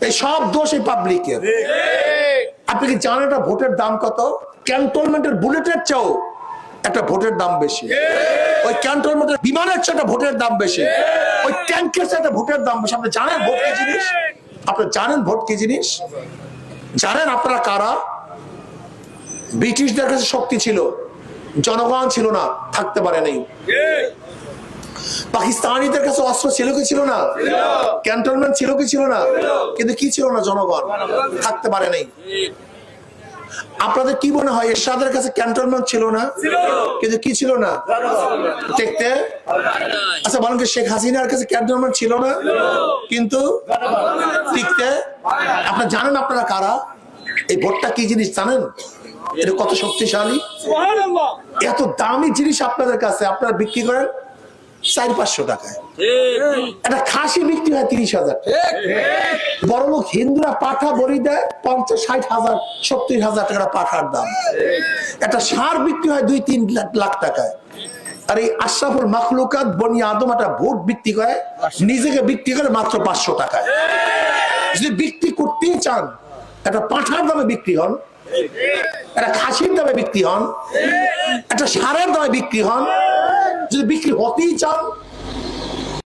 এই সব দোষ এই পাবলিকের। আপনি কি জানেন একটা ভোটের দাম কত? ক্যান্টনমেন্টের বুলেটের চেয়েও একটা ভোটের দাম বেশি, ওই ক্যান্টনমেন্টের বিমানের চেয়ে একটা ভোটের দাম বেশি, ওই ট্যাঙ্কের চেয়ে একটা ভোটের দাম বেশি। আপনি জানেন ভোট কি জিনিস? আপনি জানেন ভোট কি জিনিস? জানেন আপনারা কারা? ব্রিটিশদের কাছে শক্তি ছিল, জনগণ ছিল না, থাকতে পারে নাই। পাকিস্তানিদের কাছে অস্ত্র ছিল কি ছিল না? ক্যান্টনমেন্ট ছিল কি ছিল না? কিন্তু কি ছিল না? জনগণ, থাকতে পারে নাই। আপনাদের কি মনে হয় এরশাদের কাছে ক্যান্টনমেন্ট ছিল না, কিন্তু কি ছিল না? দেখতে। আচ্ছা বলেন কি শেখ হাসিনার কাছে ক্যান্টনমেন্ট ছিল না, কিন্তু টিকতে? আপনারা জানেন আপনারা কারা? এই ভোটটা কি জিনিস জানেন? এটা কত শক্তিশালী। এত দামি জিনিস আপনাদের কাছে আপনারা বিক্রি করেন 400-500 টাকায়। একটা খাসি বিক্রি হয় 30,000 টাকা। বড় লোক হিন্দুরা পাঠা বলি দেয় 50-60,000 70,000 টাকা পাঠার দাম। একটা ষাঁড় বিক্রি হয় 2-3 লাখ টাকায়। আর এই আশরাফুল মাখলুকাত বনি আদম একটা ভোট বিক্রি করে, নিজেকে বিক্রি করে মাত্র 500 টাকায়। যদি বিক্রি করতেই চান একটা পাঠার দামে বিক্রি হন, একটা খাসির দামে বিক্রি হন, একটা ষাঁড়ের দামে বিক্রি হন। যদি বিক্রি হতেই চান